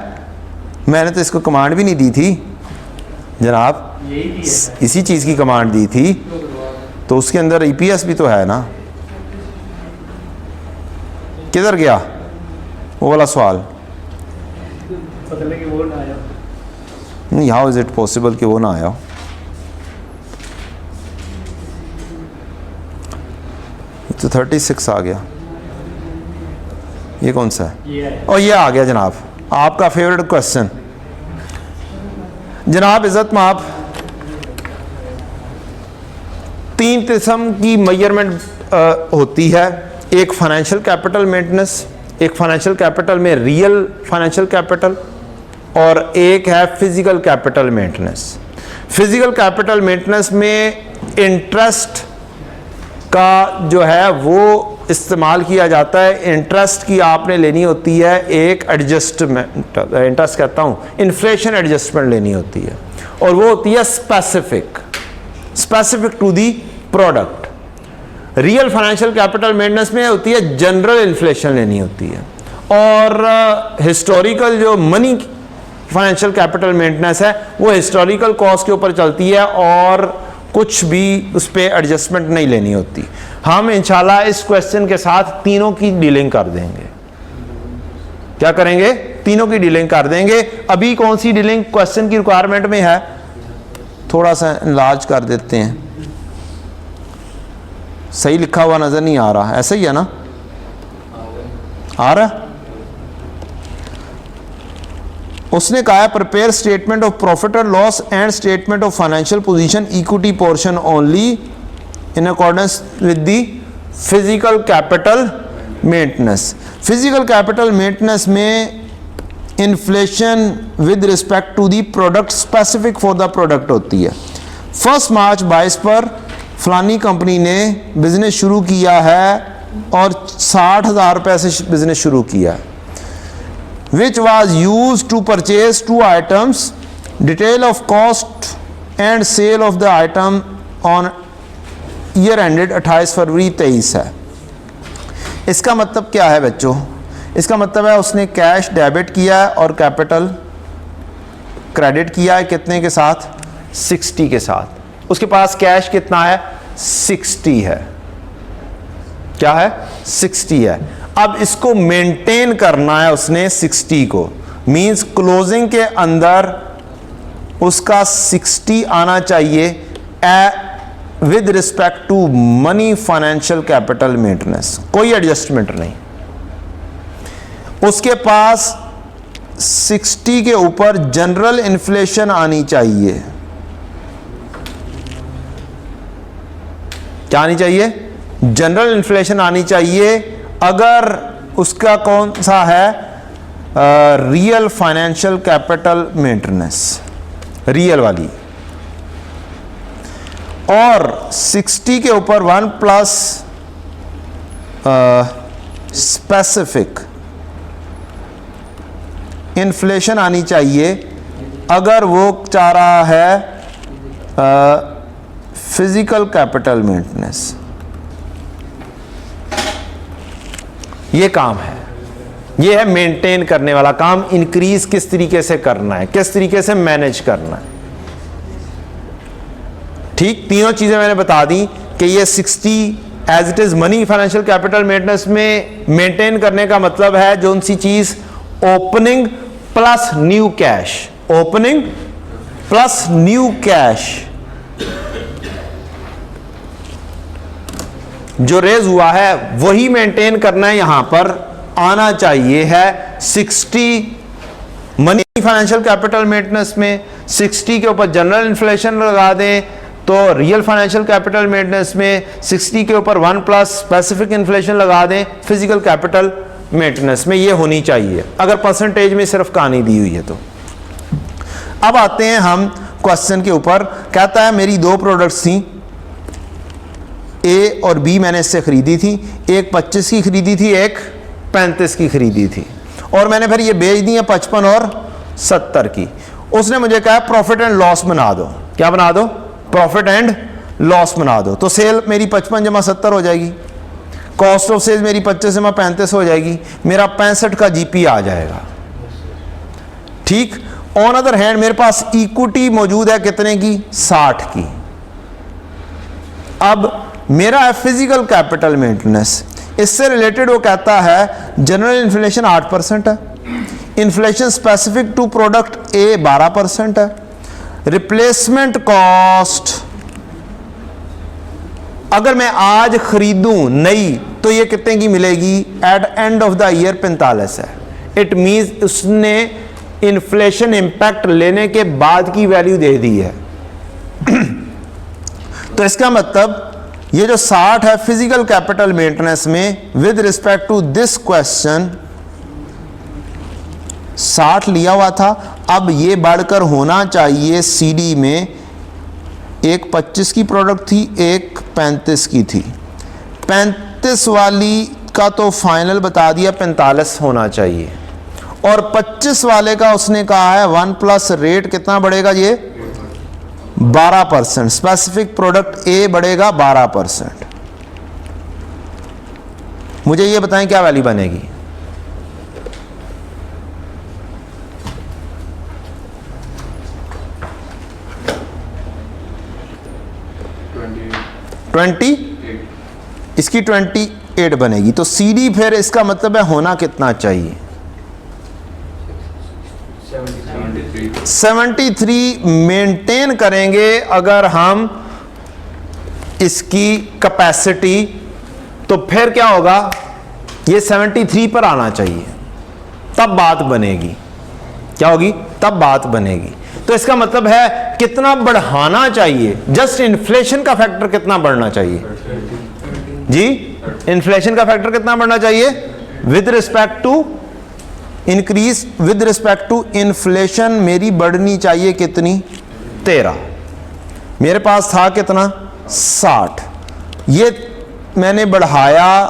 मैंने तो इसको कमांड भी नहीं दी थी जनाब, इसी चीज़ की कमांड दी थी, तो उसके अंदर EPS भी तो है ना। किधर गया वो वाला सवाल? पता लगे वो ना आया। नहीं, हाउ इज इट पॉसिबल कि वो ना आया? तो 36 आ गया। ये कौन सा है? और ये आ गया जनाब, आपका फेवरेट क्वेश्चन। जनाब इज़्ज़त माप, 3 किस्म की मेजरमेंट होती है। एक फाइनेंशियल कैपिटल मेंटेनेंस, एक फाइनेंशियल कैपिटल में रियल फाइनेंशियल कैपिटल, और एक है physical capital maintenance. Physical capital maintenance में इंटरेस्ट का जो है वो इस्तेमाल किया जाता है इंटरेस्ट की, आपने लेनी होती है एक एडजस्टमेंट, इंटरेस्ट कहता हूँ, इन्फ्लेशन एडजस्टमेंट लेनी होती है, और वो होती है specific to the product. Real financial capital maintenance में होती है जनरल इन्फ्लेशन लेनी होती है, और हिस्टोरिकल जो मनी फाइनेंशियल कैपिटल मेंटेनेंस है वो हिस्टोरिकल कॉस्ट के ऊपर चलती है और कुछ भी उस पर एडजस्टमेंट नहीं लेनी होती। हम इंशाल्लाह इस क्वेश्चन के साथ तीनों की डीलिंग कर देंगे। क्या करेंगे? तीनों की डीलिंग कर देंगे। अभी कौन सी डीलिंग क्वेश्चन की रिक्वायरमेंट में है, थोड़ा सा इलाज कर देते हैं। सही लिखा हुआ नजर नहीं आ रहा, ऐसा ही है ना? आ रहा? उसने कहा है प्रिपेयर स्टेटमेंट ऑफ प्रॉफिट और loss and statement of financial position equity portion only in accordance with the physical capital maintenance. Physical capital maintenance में inflation with respect to the product specific for the product होती है। 1 मार्च 22 पर फलानी कंपनी ने बिजनेस शुरू किया है और 60,000 रुपये से बिजनेस शुरू किया है, which was used to purchase 2 items. Detail of cost and sale of the item on year ended 28 फरवरी 23 है। इसका मतलब क्या है बच्चों? इसका मतलब है उसने कैश डेबिट किया है और कैपिटल क्रेडिट किया है। कितने के साथ? 60 के साथ। उसके पास कैश कितना है? 60 है। क्या है? 60 है। अब इसको मेंटेन करना है उसने 60 को, मींस क्लोजिंग के अंदर उसका 60 आना चाहिए with respect to money financial capital maintenance, कोई एडजस्टमेंट नहीं। उसके पास 60 के ऊपर जनरल इन्फ्लेशन आनी चाहिए। क्या आनी चाहिए? जनरल इन्फ्लेशन आनी चाहिए। अगर उसका कौन सा है? Real financial capital maintenance, real वाली, और 60 के ऊपर 1 प्लस स्पेसिफिक इन्फ्लेशन आनी चाहिए अगर वो चाह रहा है फिजिकल कैपिटल मेंटेनेंस। ये काम है, ये है मेंटेन करने वाला काम। इंक्रीज किस तरीके से करना है, किस तरीके से मैनेज करना है। ठीक, तीनों चीजें मैंने बता दी कि ये 60 as it is money financial capital maintenance में मेंटेन करने का मतलब है जो सी चीज opening plus new cash, opening plus new cash जो रेज हुआ है वही मेंटेन करना है। यहां पर आना चाहिए है 60 मनी फाइनेंशियल कैपिटल मेंटेनेंस में, 60 के ऊपर जनरल इन्फ्लेशन लगा दें तो रियल फाइनेंशियल कैपिटल मेंटेनेंस में 60 के ऊपर 1 प्लस स्पेसिफिक इन्फ्लेशन लगा दें फिजिकल कैपिटल मेंटेनेंस में। ये होनी चाहिए अगर परसेंटेज में सिर्फ कहानी दी हुई है तो। अब आते हैं हम क्वेश्चन के ऊपर। कहता है मेरी 2 प्रोडक्ट्स थी, ए और बी मैंने इससे खरीदी थी। एक 25 की खरीदी थी, एक 35 की खरीदी थी, और मैंने फिर ये बेच दी है 55 और 70 की। उसने मुझे कहा प्रॉफिट एंड लॉस बना दो। क्या बना दो? प्रॉफिट एंड लॉस बना दो। तो सेल मेरी 55 जमा 70 हो जाएगी, कॉस्ट ऑफ सेल मेरी 25 जमा 35 हो जाएगी, मेरा 65 का जीपी आ जाएगा। ठीक। ऑन अदर हैंड मेरे पास इक्विटी मौजूद है कितने की? 60 की। अब मेरा है फिजिकल कैपिटल मेंटेनेंस। इससे रिलेटेड वो कहता है जनरल इन्फ्लेशन 8% है, inflation specific to product A 12% है, रिप्लेसमेंट कॉस्ट अगर मैं आज खरीदूं नई तो ये कितने की मिलेगी? At end of the year 45 है। इट मींस उसने इन्फ्लेशन इंपैक्ट लेने के बाद की वैल्यू दे दी है। तो इसका मतलब ये जो 60 है फिजिकल कैपिटल मेंटेनेंस में with respect to this question 60 लिया हुआ था। अब ये बढ़कर होना चाहिए सीडी में, एक 25 की प्रोडक्ट थी, एक 35 की थी। 35 35 वाली का तो फाइनल बता दिया 45 होना चाहिए, और 25 वाले का उसने कहा है 1 प्लस रेट कितना बढ़ेगा, ये 12%, स्पेसिफिक प्रोडक्ट ए बढ़ेगा 12%। मुझे ये बताएं क्या वैल्यू बनेगी? 20, इसकी 28 बनेगी। तो सी डी फिर इसका मतलब है होना कितना चाहिए? 73 मेंटेन करेंगे अगर हम इसकी कैपेसिटी, तो फिर क्या होगा, ये 73 पर आना चाहिए, तब बात बनेगी। क्या होगी? तब बात बनेगी। तो इसका मतलब है कितना बढ़ाना चाहिए, जस्ट इन्फ्लेशन का फैक्टर कितना बढ़ना चाहिए जी? इन्फ्लेशन का फैक्टर कितना बढ़ना चाहिए with respect to increase, with respect to inflation मेरी बढ़नी चाहिए कितनी? 13। मेरे पास था कितना? 60। ये मैंने बढ़ाया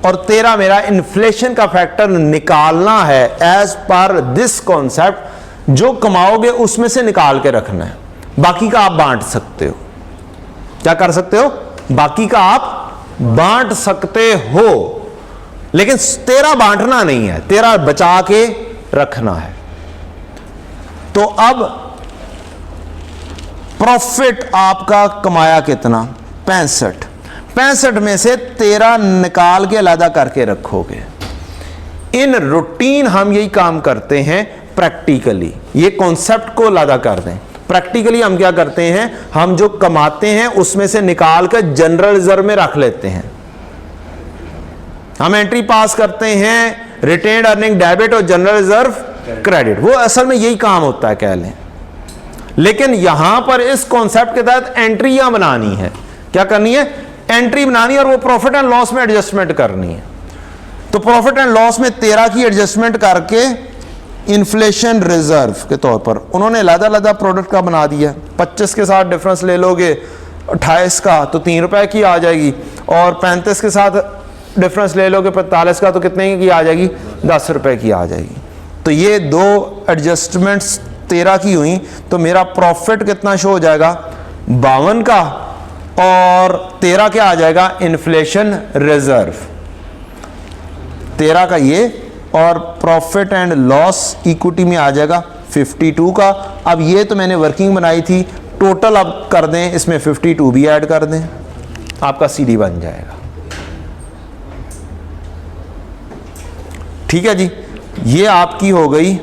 और 13 मेरा इन्फ्लेशन का फैक्टर निकालना है एज पर दिस कॉन्सेप्ट। जो कमाओगे उसमें से निकाल के रखना है, बाकी का आप बांट सकते हो। क्या कर सकते हो? बाकी का आप बांट सकते हो, लेकिन 13 बांटना नहीं है, 13 बचा के रखना है। तो अब प्रॉफिट आपका कमाया कितना? 65 में से 13 निकाल के अलग करके रखोगे। इन रूटीन हम यही काम करते हैं प्रैक्टिकली। ये कॉन्सेप्ट को अलग कर दें। प्रैक्टिकली हम क्या करते हैं, हम जो कमाते हैं उसमें से निकाल कर जनरल रिजर्व में रख लेते हैं। हम एंट्री पास करते हैं रिटेन्ड अर्निंग डेबिट और जनरल रिजर्व क्रेडिट। वो असल में यही काम होता है, कह लें। लेकिन यहां पर इस कॉन्सेप्ट के तहत एंट्रियां बनानी है। क्या करनी है? एंट्री बनानी है, और वो प्रॉफिट एंड लॉस में एडजस्टमेंट करनी है। तो प्रॉफिट एंड लॉस में 13 की एडजस्टमेंट करके इन्फ्लेशन रिजर्व के तौर पर उन्होंने अलग प्रोडक्ट का बना दिया। 25 के साथ डिफरेंस ले लोगे 28 का तो 3 रुपए की आ जाएगी, और 35 के साथ डिफरेंस ले लोगे 45 का तो कितने की आ जाएगी? 10 रुपए की आ जाएगी। तो ये दो एडजस्टमेंट्स 13 की हुई, तो मेरा प्रॉफिट कितना शो हो जाएगा? 52 का, और 13 क्या आ जाएगा? इन्फ्लेशन रिजर्व 13 का ये, और प्रॉफिट एंड लॉस इक्विटी में आ जाएगा 52 का। अब ये तो मैंने वर्किंग बनाई थी, टोटल अब कर दें, इसमें 52 भी ऐड कर दें, आपका सीडी बन जाएगा। ठीक है जी, ये आपकी हो गई।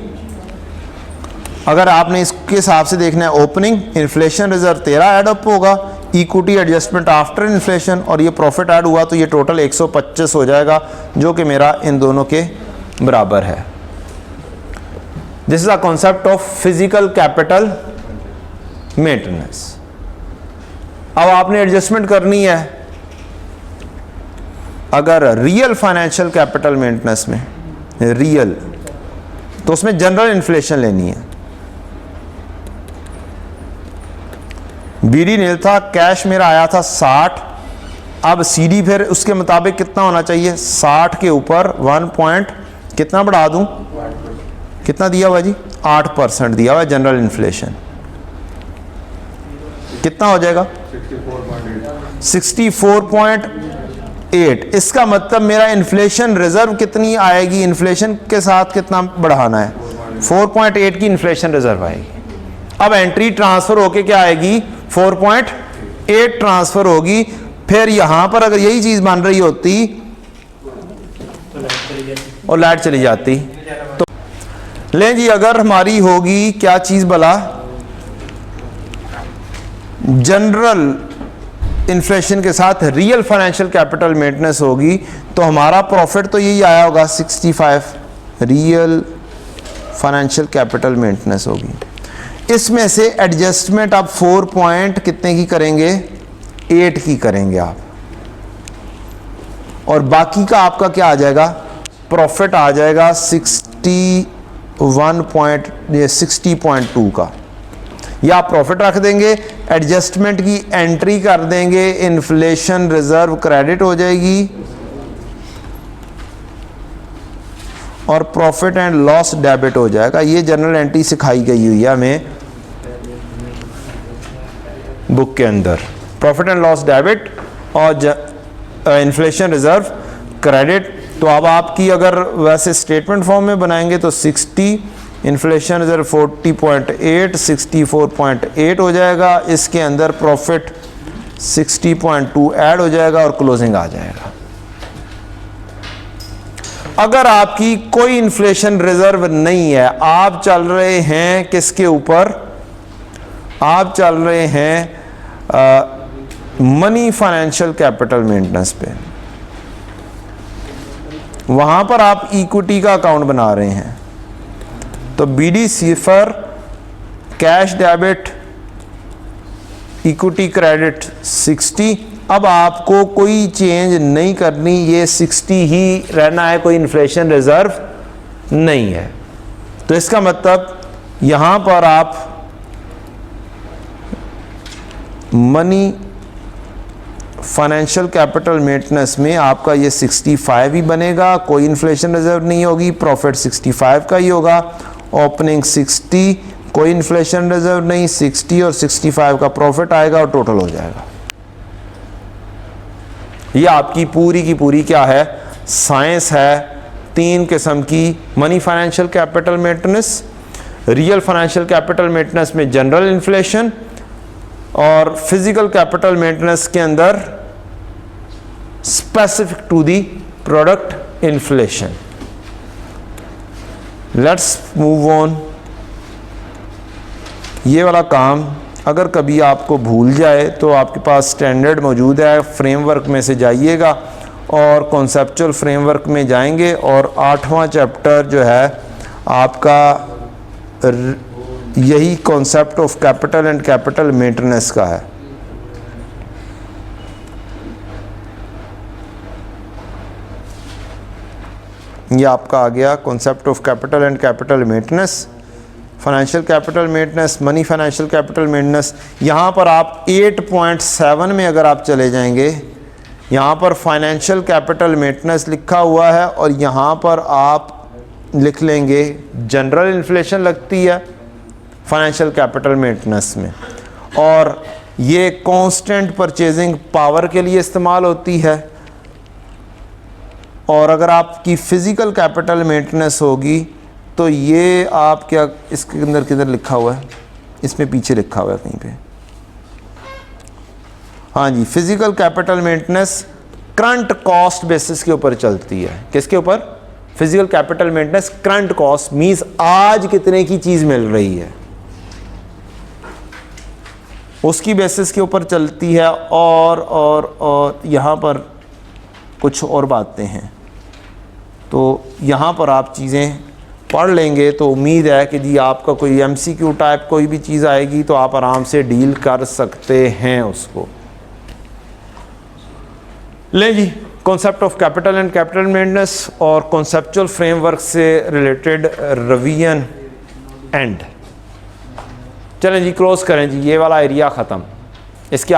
अगर आपने इसके हिसाब से देखना है, opening inflation reserve 13 add up होगा, इक्विटी एडजस्टमेंट आफ्टर इन्फ्लेशन, और ये प्रॉफिट ऐड हुआ तो ये टोटल 125 हो जाएगा, जो कि मेरा इन दोनों के बराबर है। This is a concept of physical capital maintenance. अब आपने एडजस्टमेंट करनी है अगर रियल फाइनेंशियल कैपिटल मेंटेनेंस में, रियल, तो उसमें जनरल इन्फ्लेशन लेनी है। बीडी नील था, कैश मेरा आया था 60। अब सीडी फिर उसके मुताबिक कितना होना चाहिए? 60 के ऊपर 1 पॉइंट कितना बढ़ा दूं? कितना दिया हुआ जी? 8% दिया हुआ है जनरल इन्फ्लेशन। कितना हो जाएगा? 64.8। इसका मतलब मेरा इन्फ्लेशन रिजर्व कितनी आएगी? इन्फ्लेशन के साथ कितना बढ़ाना है? 4.8 की इन्फ्लेशन रिजर्व आएगी। अब एंट्री ट्रांसफर होके क्या आएगी? 4.8 ट्रांसफर होगी। फिर यहां पर अगर यही चीज बन रही होती और लाइट चली जाती, तो लें जी, अगर हमारी होगी क्या चीज भला? जनरल इन्फ्लेशन के साथ रियल फाइनेंशियल कैपिटल मेंटेनेंस होगी, तो हमारा प्रॉफिट तो यही आया होगा 65। रियल फाइनेंशियल कैपिटल मेंटेनेंस होगी। इसमें से एडजस्टमेंट आप 4 पॉइंट कितने की करेंगे? 8 की करेंगे आप, और बाकी का आपका क्या आ जाएगा? प्रॉफिट आ जाएगा 60.2 का। या आप प्रॉफिट रख देंगे, एडजस्टमेंट की एंट्री कर देंगे, इन्फ्लेशन रिजर्व क्रेडिट हो जाएगी, और प्रॉफिट एंड लॉस डेबिट हो जाएगा। ये जनरल एंट्री सिखाई गई हुई है हमें बुक के अंदर, प्रॉफिट एंड लॉस डेबिट और इन्फ्लेशन रिजर्व क्रेडिट। तो अब आपकी अगर वैसे स्टेटमेंट फॉर्म में बनाएंगे तो 60, इन्फ्लेशन रिजर्व 40.8, 64.8 हो जाएगा। इसके अंदर प्रॉफिट 60.2 ऐड हो जाएगा और क्लोजिंग आ जाएगा। अगर आपकी कोई इन्फ्लेशन रिजर्व नहीं है, आप चल रहे हैं किसके ऊपर, आप चल रहे हैं मनी फाइनेंशियल कैपिटल मेंटेनेंस पे, वहां पर आप इक्विटी का अकाउंट बना रहे हैं, तो बीडी सिफर कैश डेबिट इक्विटी क्रेडिट 60। अब आपको कोई चेंज नहीं करनी, ये 60 ही रहना है, कोई इन्फ्लेशन रिजर्व नहीं है। तो इसका मतलब यहां पर आप मनी फाइनेंशियल कैपिटल मेंटेनेंस में आपका ये 65 ही बनेगा, कोई इन्फ्लेशन रिजर्व नहीं होगी, प्रॉफिट 65 का ही होगा। ओपनिंग 60, कोई इन्फ्लेशन रिजर्व नहीं, 60 और 65 का प्रॉफिट आएगा और टोटल हो जाएगा। ये आपकी पूरी की पूरी क्या है, साइंस है। 3 किस्म की money financial capital maintenance, real financial capital maintenance में जनरल इन्फ्लेशन, और फिजिकल कैपिटल मेंटेनेंस के अंदर specific to the product inflation. Let's move on. ये वाला काम अगर कभी आपको भूल जाए तो आपके पास स्टैंडर्ड मौजूद है, फ्रेमवर्क में से जाइएगा और कॉन्सेप्चुअल फ्रेमवर्क में जाएंगे और 8वां चैप्टर जो है आपका यही concept of capital and capital maintenance का है। ये आपका आ गया concept of capital and capital maintenance, financial capital maintenance, money financial capital maintenance. यहाँ पर आप 8.7 में अगर आप चले जाएंगे, यहाँ पर फाइनेंशियल कैपिटल मेंटेनेंस लिखा हुआ है और यहाँ पर आप लिख लेंगे जनरल इन्फ्लेशन लगती है फाइनेंशियल कैपिटल मेंटेनेंस में, और ये कांस्टेंट परचेजिंग पावर के लिए इस्तेमाल होती है। और अगर आपकी फिजिकल कैपिटल मेंटेनेंस होगी तो ये आप क्या, इसके अंदर किधर लिखा हुआ है, इसमें पीछे लिखा हुआ है कहीं पे, हाँ जी, physical capital maintenance current cost basis के ऊपर चलती है। किसके ऊपर, physical capital maintenance current cost means आज कितने की चीज मिल रही है उसकी बेसिस के ऊपर चलती है। और यहाँ पर कुछ और बातें हैं, तो यहाँ पर आप चीज़ें पढ़ लेंगे तो उम्मीद है कि जी आपका कोई MCQ टाइप कोई भी चीज़ आएगी तो आप आराम से डील कर सकते हैं उसको। ले जी, concept of capital and capital maintenance और कॉन्सेप्चुअल फ्रेमवर्क से रिलेटेड रिवीजन एंड। चलें जी, क्लोज करें जी, ये वाला एरिया ख़त्म। इसके